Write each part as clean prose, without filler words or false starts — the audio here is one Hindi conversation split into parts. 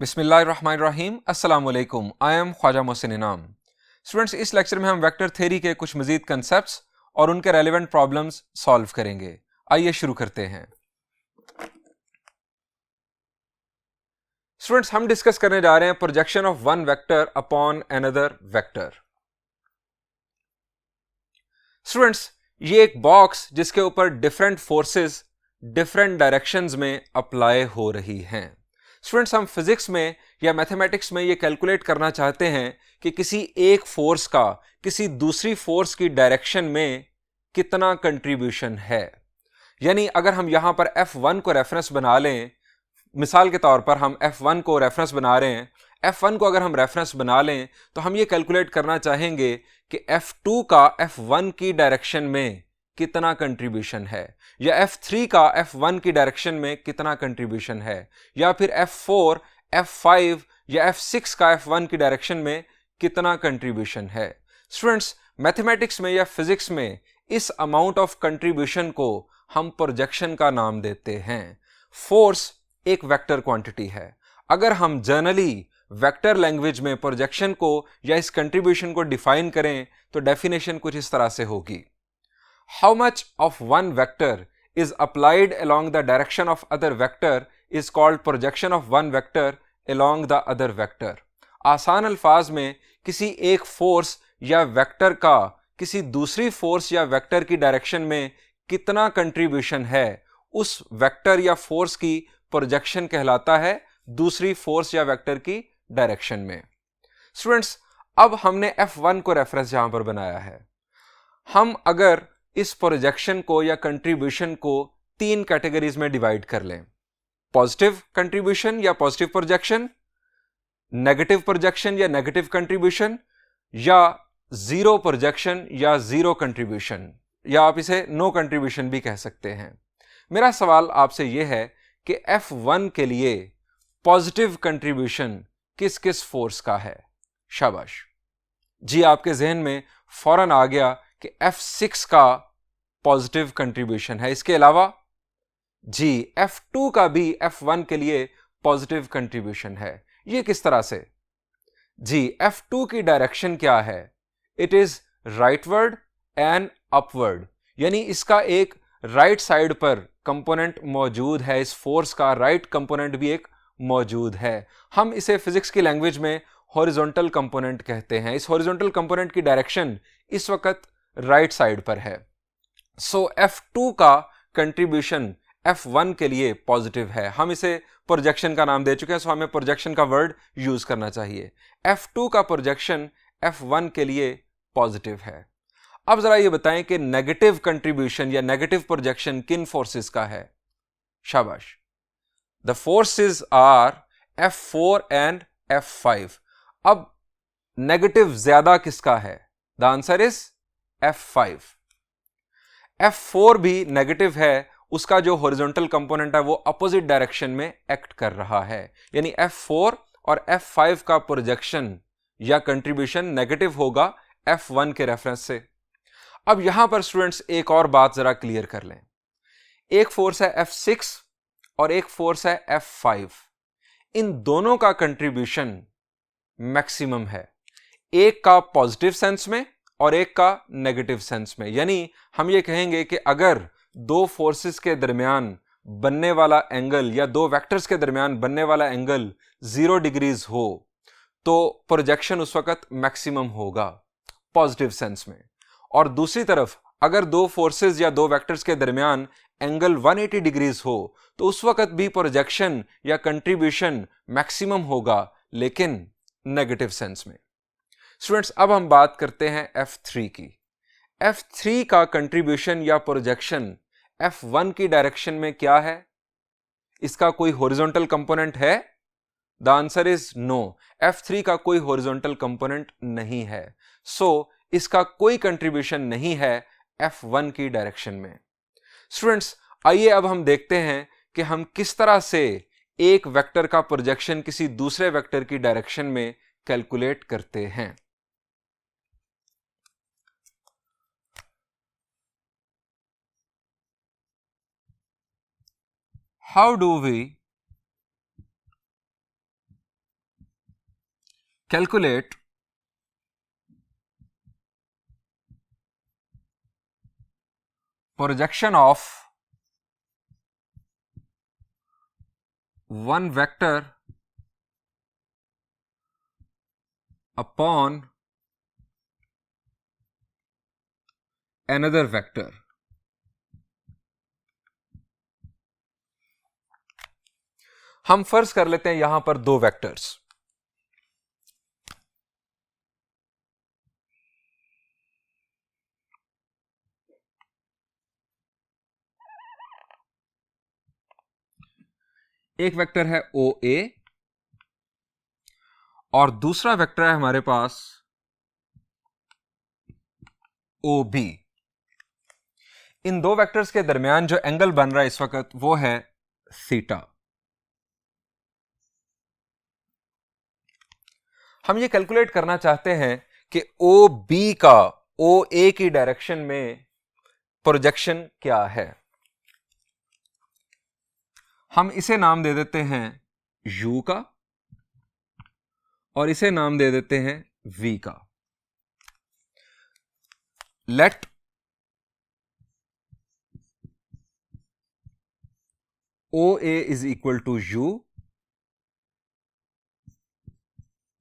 बिस्मिल्लाहिर्रहमानिर्रहीम अस्सलाम वालेकुम। आई एम ख्वाजा मोहसिन इनाम। स्टूडेंट्स, इस लेक्चर में हम वेक्टर थ्योरी के कुछ मजीद कंसेप्ट्स और उनके रेलेवेंट प्रॉब्लम्स सॉल्व करेंगे। आइए शुरू करते हैं। स्टूडेंट्स, हम डिस्कस करने जा रहे हैं projection of one vector upon another vector. Students, ये एक बॉक्स जिसके ऊपर डिफरेंट फोर्सेस डिफरेंट डायरेक्शंस में अप्लाई हो रही हैं। स्टूडेंट्स, हम फिजिक्स में या मैथमेटिक्स में ये कैलकुलेट करना चाहते हैं कि किसी एक फोर्स का किसी दूसरी फोर्स की डायरेक्शन में कितना कंट्रीब्यूशन है। यानी अगर हम यहां पर F1 को रेफरेंस बना लें, मिसाल के तौर पर हम F1 को रेफरेंस बना रहे हैं, F1 को अगर हम रेफरेंस बना लें तो हम ये कैलकुलेट करना चाहेंगे कि F2 का F1 की डायरेक्शन में कितना कंट्रीब्यूशन है, या F3 का F1 की डायरेक्शन में कितना कंट्रीब्यूशन है, या फिर F4, F5 या F6 का F1 की डायरेक्शन में कितना कंट्रीब्यूशन है। स्टूडेंट्स, मैथमेटिक्स में या फिजिक्स में इस अमाउंट ऑफ कंट्रीब्यूशन को हम प्रोजेक्शन का नाम देते हैं। फोर्स एक वेक्टर क्वांटिटी है। अगर हम जनरली वेक्टर लैंग्वेज में प्रोजेक्शन को या इस कंट्रीब्यूशन को डिफाइन करें तो डेफिनेशन कुछ इस तरह से होगी: how much of one vector is applied along the direction of other vector is called projection of one vector along the other vector। आसान अल्फाज में किसी एक फोर्स या वेक्टर का किसी दूसरी फोर्स या वेक्टर की डायरेक्शन में कितना कंट्रीब्यूशन है, उस वेक्टर या फोर्स की प्रोजेक्शन कहलाता है दूसरी फोर्स या वेक्टर की डायरेक्शन में। स्टूडेंट्स, अब हमने F1 को रेफरेंस यहां पर बनाया है। हम अगर इस प्रोजेक्शन को या कंट्रीब्यूशन को तीन कैटेगरीज में डिवाइड कर लें: पॉजिटिव कंट्रीब्यूशन या पॉजिटिव प्रोजेक्शन, नेगेटिव प्रोजेक्शन या नेगेटिव कंट्रीब्यूशन, या जीरो प्रोजेक्शन या जीरो कंट्रीब्यूशन, या आप इसे नो कंट्रीब्यूशन भी कह सकते हैं। मेरा सवाल आपसे यह है कि F1 के लिए पॉजिटिव कंट्रीब्यूशन किस किस फोर्स का है? शाबाश जी, आपके जहन में फौरन आ गया कि F6 का पॉजिटिव कंट्रीब्यूशन है। इसके अलावा जी, F2 का भी F1 के लिए पॉजिटिव कंट्रीब्यूशन है। ये किस तरह से? जी, F2 की डायरेक्शन क्या है? It is rightward and upward, यानी इसका एक राइट साइड पर कंपोनेंट मौजूद है। इस फोर्स का राइट कंपोनेंट भी एक मौजूद है। हम इसे फिजिक्स की लैंग्वेज में हॉरिजॉन्टल कंपोनेंट कहते हैं। इस हॉरिजॉन्टल कंपोनेंट की डायरेक्शन इस वक्त राइट साइड पर है। सो F2 का कंट्रीब्यूशन F1 के लिए पॉजिटिव है। हम इसे प्रोजेक्शन का नाम दे चुके हैं, सो हमें प्रोजेक्शन का वर्ड यूज करना चाहिए। F2 का प्रोजेक्शन F1 के लिए पॉजिटिव है। अब जरा ये बताएं कि नेगेटिव कंट्रीब्यूशन या नेगेटिव प्रोजेक्शन किन फोर्सेस का है? शाबाश, the forces are F4 and F5। अब नेगेटिव ज्यादा किसका है? The answer is F5। F4 भी नेगेटिव है, उसका जो हॉरिजॉन्टल कंपोनेंट है वो अपोजिट डायरेक्शन में एक्ट कर रहा है। यानी F4 और F5 का प्रोजेक्शन या कंट्रीब्यूशन नेगेटिव होगा F1 के रेफरेंस से। अब यहां पर स्टूडेंट्स एक और बात जरा क्लियर कर लें। एक फोर्स है F6 और एक फोर्स है F5। इन दोनों का कंट्रीब्यूशन मैक्सिमम है, एक का पॉजिटिव सेंस में और एक का नेगेटिव सेंस में। यानी हम ये कहेंगे कि अगर दो फोर्सेस के दरमियान बनने वाला एंगल या दो वेक्टर्स के दरमियान बनने वाला एंगल 0 डिग्रीज हो तो प्रोजेक्शन उस वक्त मैक्सिमम होगा पॉजिटिव सेंस में। और दूसरी तरफ अगर दो फोर्सेस या दो वेक्टर्स के दरमियान एंगल 180 डिग्रीज हो तो उस वक्त भी प्रोजेक्शन या कंट्रीब्यूशन मैक्सिमम होगा, लेकिन नेगेटिव सेंस में। स्टूडेंट्स, अब हम बात करते हैं F3 की। F3 का कंट्रीब्यूशन या प्रोजेक्शन F1 की डायरेक्शन में क्या है? इसका कोई हॉरिजॉन्टल कंपोनेंट है? The answer is no. F3 का कोई हॉरिजॉन्टल कंपोनेंट नहीं है, सो इसका कोई कंट्रीब्यूशन नहीं है F1 की डायरेक्शन में। स्टूडेंट्स, आइए अब हम देखते हैं कि हम किस तरह से एक वेक्टर का प्रोजेक्शन किसी दूसरे वेक्टर की डायरेक्शन में कैलकुलेट करते हैं। How do we calculate projection of one vector upon another vector. हम फर्ज कर लेते हैं यहां पर दो वेक्टर्स, एक वेक्टर है ओ ए और दूसरा वेक्टर है हमारे पास ओ बी। इन दो वेक्टर्स के दरमियान जो एंगल बन रहा है इस वक्त वो है थीटा। हम ये कैलकुलेट करना चाहते हैं कि ओ बी का ओ ए की डायरेक्शन में प्रोजेक्शन क्या है। हम इसे नाम दे देते हैं u का और इसे नाम दे देते हैं v का। Let O A is equal to u,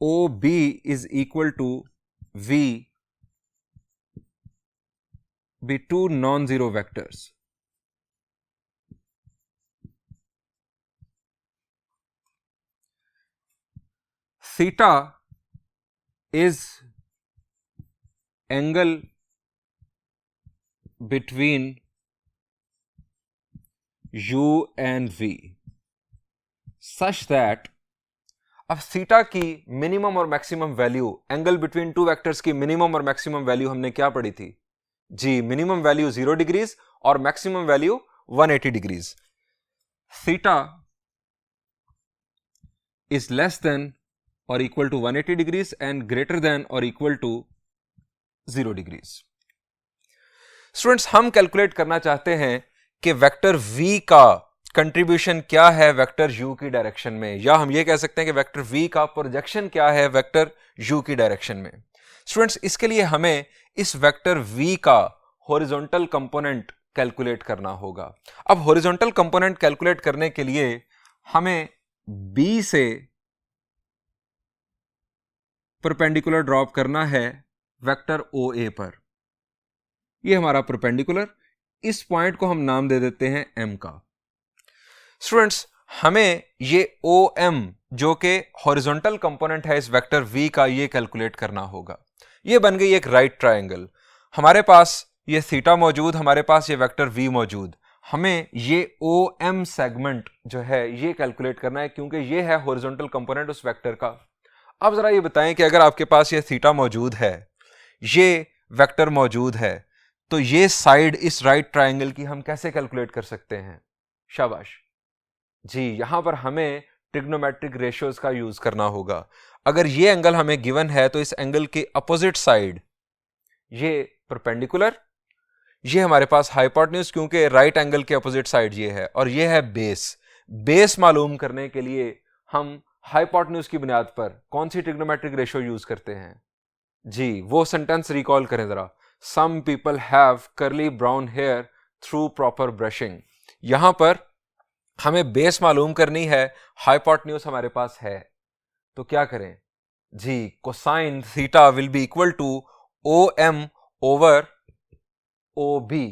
O B is equal to v be two non-zero vectors. Theta is angle between u and v such that, अब थीटा की मिनिमम और maximum value, angle between two vectors की मिनिमम और मैक्सिमम वैल्यू हमने क्या पढ़ी थी जी, मिनिमम वैल्यू 0 डिग्रीज और maximum value 180 degrees. Theta is less than or equal to 180 degrees and greater than or equal to 0 degrees. Students, हम कैलकुलेट करना चाहते हैं कि वेक्टर v का कंट्रीब्यूशन क्या है वेक्टर u की डायरेक्शन में, या हम ये कह सकते हैं कि वेक्टर v का प्रोजेक्शन क्या है वेक्टर u की डायरेक्शन में। स्टूडेंट्स, इसके लिए हमें इस वेक्टर v का हॉरिजॉन्टल कंपोनेंट कैलकुलेट करना होगा। अब हॉरिजॉन्टल कंपोनेंट कैलकुलेट करने के लिए हमें B से परपेंडिकुलर ड्रॉप करना है वेक्टर OA पर। यह हमारा परपेंडिकुलर, इस पॉइंट को हम नाम दे देते हैं M का। स्टूडेंट्स, हमें ये OM जो कि हॉरिजॉन्टल कंपोनेंट है इस वेक्टर V का, ये कैलकुलेट करना होगा। ये बन गई एक राइट ट्रायंगल। हमारे पास ये थीटा मौजूद, हमारे पास ये वेक्टर V मौजूद। हमें ये OM सेगमेंट जो है ये कैलकुलेट करना है क्योंकि ये है हॉरिजॉन्टल कंपोनेंट उस वेक्टर का। अब जरा ये बताएं कि अगर आपके पास ये थीटा मौजूद है, ये वेक्टर मौजूद है, तो ये साइड इस राइट ट्रायंगल की हम कैसे कैलकुलेट कर सकते हैं? शाबाश जी, यहां पर हमें ट्रिग्नोमेट्रिक रेशियोज का यूज करना होगा। अगर ये एंगल हमें गिवन है तो इस एंगल के अपोजिट साइड ये परपेंडिकुलर, ये हमारे पास हाइपोटेन्यूज, क्योंकि राइट एंगल के अपोजिट साइड ये है, और ये है बेस। बेस मालूम करने के लिए हम हाइपोटेन्यूज की बुनियाद पर कौन सी ट्रिग्नोमेट्रिक रेशियो यूज करते हैं जी? वो सेंटेंस रिकॉल करें जरा, some people have curly brown hair through proper brushing. यहां पर हमें बेस मालूम करनी है, हाइपोटेन्यूज हमारे पास है, तो क्या करें जी? Cosine theta will be equal to OM over OB।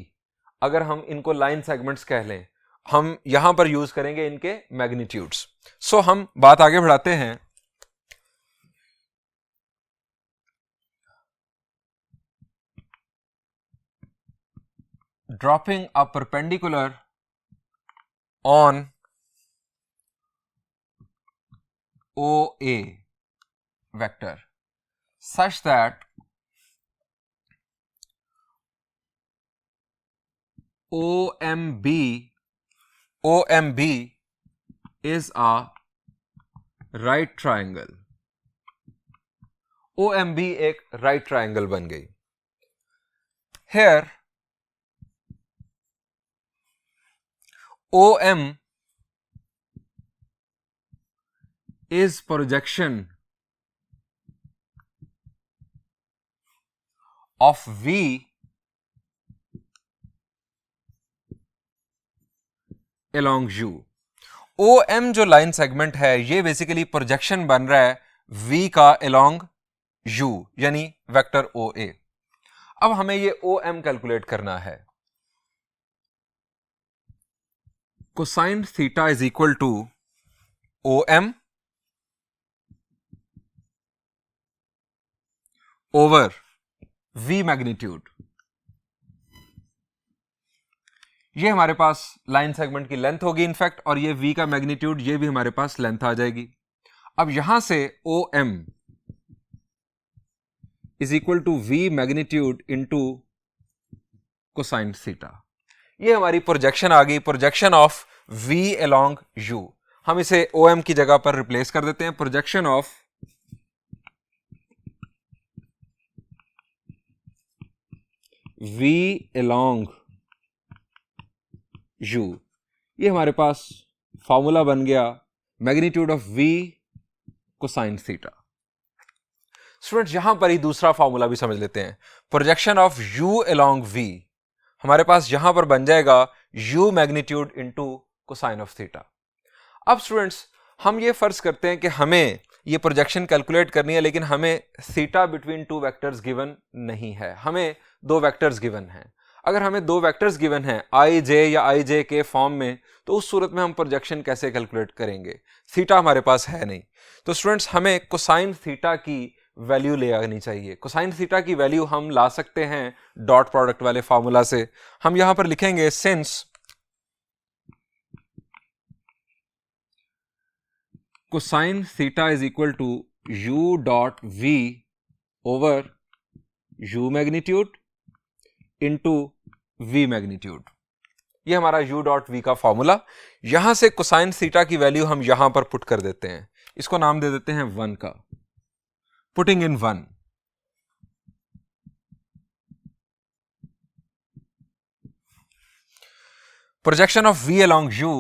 अगर हम इनको लाइन सेगमेंट्स कह लें, हम यहां पर यूज करेंगे इनके मैग्नीट्यूड्स। सो हम बात आगे बढ़ाते हैं। Dropping a perpendicular on OA vector such that OMB is a right triangle। OMB एक right triangle बन गई। Here OM is projection of V along U. OM जो लाइन सेगमेंट है ये बेसिकली प्रोजेक्शन बन रहा है V का along U यानी वेक्टर OA. अब हमें ये OM कैलकुलेट करना है. Cosine theta is equal to OM over V magnitude. ये हमारे पास लाइन सेगमेंट की लेंथ होगी इनफैक्ट, और ये V का मैग्नीट्यूड, ये भी हमारे पास लेंथ आ जाएगी. अब यहां से OM is equal to V magnitude into cosine theta. ये हमारी प्रोजेक्शन आ गई, projection of V along U. हम इसे OM की जगह पर रिप्लेस कर देते हैं. Projection of V along U. ये हमारे पास फॉर्मूला बन गया magnitude of V cosine theta. Students यहां पर ही दूसरा फॉर्मूला भी समझ लेते हैं. Projection of U along V हमारे पास यहां पर बन जाएगा U magnitude into cosine of theta. अब स्टूडेंट्स हम ये फर्ज करते हैं कि हमें ये प्रोजेक्शन कैलकुलेट करनी है, लेकिन हमें theta between two vectors given नहीं है. हमें दो वेक्टर्स गिवन हैं. अगर हमें दो वेक्टर्स गिवन हैं आई जे या आई जे के फॉर्म में, तो उस सूरत में हम प्रोजेक्शन कैसे कैलकुलेट करेंगे? थीटा हमारे पास है नहीं. तो स्टूडेंट्स हमें कोसाइन थीटा की वैल्यू ले आनी चाहिए. कोसाइन थीटा की वैल्यू हम ला सकते हैं डॉट प्रोडक्ट वाले फॉर्मूला से. हम यहां पर लिखेंगे since cosine theta is equal to U dot V over U magnitude into V magnitude. ये हमारा U डॉट V का फॉर्मूला. यहां से कोसाइन थीटा की वैल्यू हम यहां पर पुट कर देते हैं. इसको नाम दे देते हैं 1 का. Putting in 1. Projection of V along U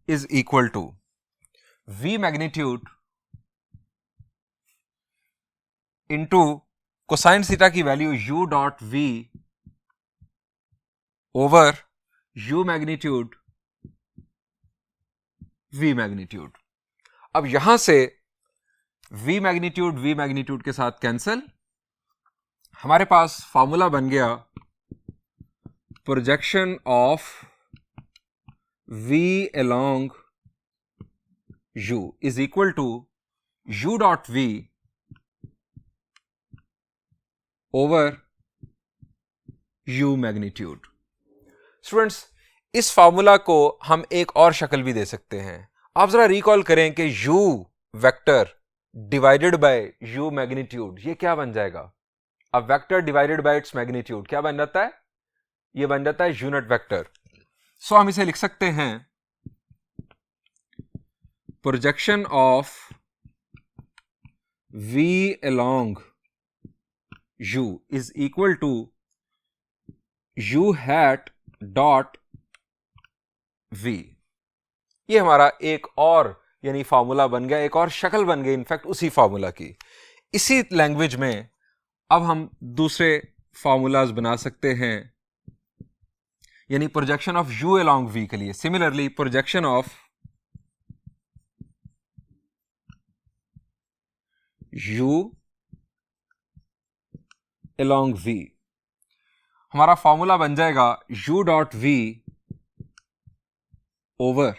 is equal to V magnitude into cosine theta की value U dot V over U magnitude V magnitude. अब यहां से V मैग्नीट्यूड के साथ कैंसिल. हमारे पास फॉर्मूला बन गया projection of V along U is equal to U dot V over U magnitude. Students इस फॉर्मूला को हम एक और शक्ल भी दे सकते हैं. आप जरा रिकॉल करें कि U vector divided by U magnitude ये क्या बन जाएगा? अब vector divided by its magnitude क्या बन जाता है? ये बन जाता है यूनिट वेक्टर. सो हम इसे लिख सकते हैं projection of V along U is equal to U hat dot V. ये हमारा एक और यानी फॉर्मूला बन गया, एक और शक्ल बन गई इनफैक्ट उसी फॉर्मूला की. इसी लैंग्वेज में अब हम दूसरे फॉर्मूलाज बना सकते हैं यानी projection of U along V के लिए. Similarly projection of U along V हमारा फॉर्मूला बन जाएगा U dot V over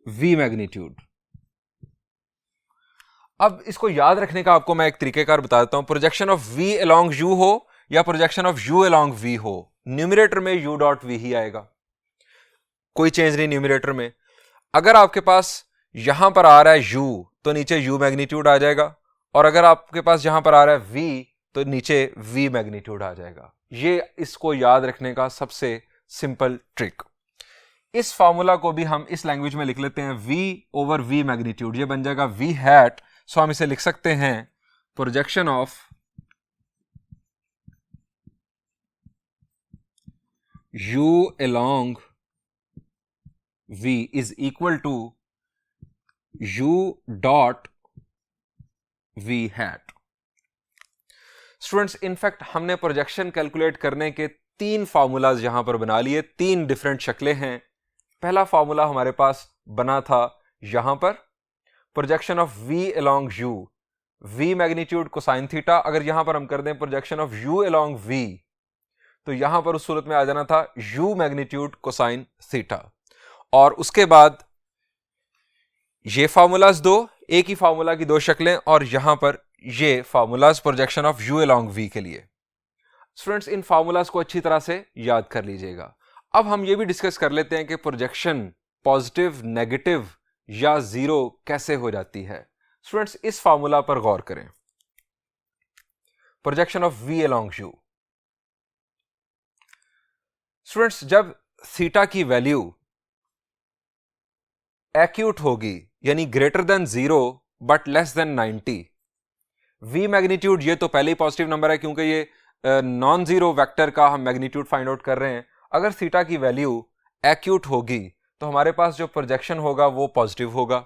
V magnitude. अब इसको याद रखने का आपको मैं एक तरीकेकार बता देता हूं. Projection of V along U हो या projection of U along V हो, न्यूमरेटर में U डॉट V ही आएगा. कोई चेंज नहीं न्यूमरेटर में. अगर आपके पास यहां पर आ रहा है U तो नीचे U मैग्नीट्यूड आ जाएगा, और अगर आपके पास यहां पर आ रहा है V तो नीचे V मैग्नीट्यूड आ जाएगा. ये इसको याद रखने का सबसे सिंपल ट्रिक. इस फॉर्मूला को भी हम इस लैंग्वेज में लिख लेते हैं V ओवर V मैग्नीट्यूड. ये बन जाएगा V हैट. सो हम इसे लिख सकते हैं projection of U along V is equal to u dot v hat. Students, in fact हमने प्रोजेक्शन कैलकुलेट करने के 3 फार्मूलाज यहां पर बना लिए, 3 डिफरेंट शक्लें हैं। पहला फार्मूला हमारे पास बना था यहां पर, projection of v along u, v magnitude cosine theta. अगर यहां पर हम कर दें projection of u along v, तो यहां पर उस सूरत में आ जाना था u मैग्नीट्यूड कोसाइन थीटा। और उसके बाद ये फार्मूलाज दो, एक ही फार्मूला की 2 शक्लें, और यहां पर ये formulas projection of u along v के लिए। स्टूडेंट्स, इन फार्मूलाज को अच्छी तरह से याद कर लीजिएगा। अब हम ये भी डिस्कस कर लेते हैं कि प्रोजेक्शन पॉजिटिव, नेगेटिव या जीरो कैसे हो जाती है। स्टूडेंट्स, इस फार्मूला पर गौर करें, projection of v along u। Students, जब थीटा की वैल्यू एक्यूट होगी, यानी greater than 0 but less than 90, v magnitude, ये तो पहले ही पॉजिटिव नंबर है क्योंकि ये नॉन जीरो वेक्टर का हम मैग्नीट्यूड फाइंड आउट कर रहे हैं। अगर थीटा की वैल्यू एक्यूट होगी तो हमारे पास जो प्रोजेक्शन होगा वो पॉजिटिव होगा।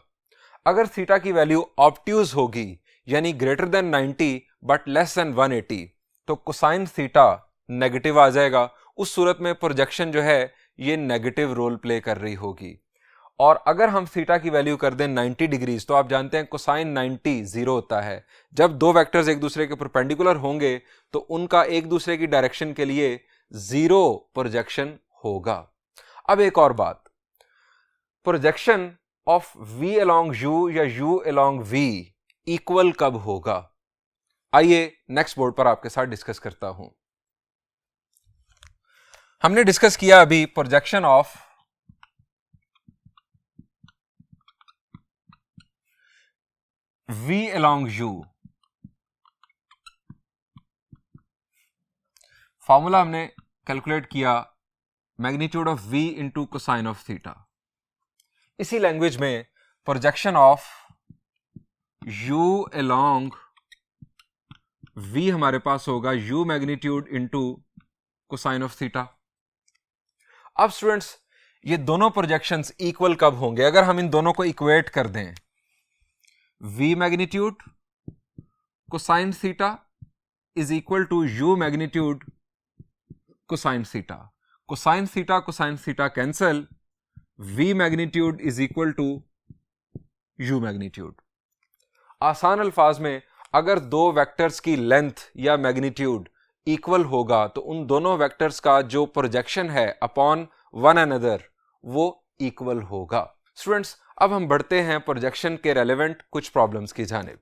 अगर थीटा की वैल्यू ऑब्ट्यूज होगी, यानी greater than 90 but less than 180, तो कोसाइन थीटा नेगेटिव आ जाएगा। उस सूरत में प्रोजेक्शन जो है ये नेगेटिव रोल प्ले कर रही होगी। और अगर हम थीटा की वैल्यू कर दें 90 डिग्रीज, तो आप जानते हैं कोसाइन 90 जीरो होता है। जब 2 वेक्टर्स एक दूसरे के परपेंडिकुलर होंगे तो उनका एक दूसरे की डायरेक्शन के लिए जीरो प्रोजेक्शन होगा। अब एक और बात, projection of v along u या u अलोंग v इक्वल कब होगा? आइए नेक्स्ट बोर्ड पर आपके साथ डिस्कस करता हूं। हमने डिस्कस किया अभी projection of v along u। Formula हमने कैलकुलेट किया magnitude of v into cosine of theta. इसी लैंग्वेज में projection of u along v हमारे पास होगा u magnitude into cosine of theta. अब स्टूडेंट्स, ये दोनों प्रोजेक्शंस इक्वल कब होंगे? अगर हम इन दोनों को इक्वेट कर दें, v magnitude cosine theta is equal to u magnitude cosine theta. Cosine theta cancel, v magnitude is equal to u magnitude. आसान अल्फाज में, अगर 2 वेक्टर्स की लेंथ या मैग्नीट्यूड इक्वल होगा तो उन दोनों वेक्टर्स का जो प्रोजेक्शन है अपॉन वन अनदर वो इक्वल होगा। स्टूडेंट्स, अब हम बढ़ते हैं प्रोजेक्शन के रेलेवेंट कुछ प्रॉब्लम्स की जानिब।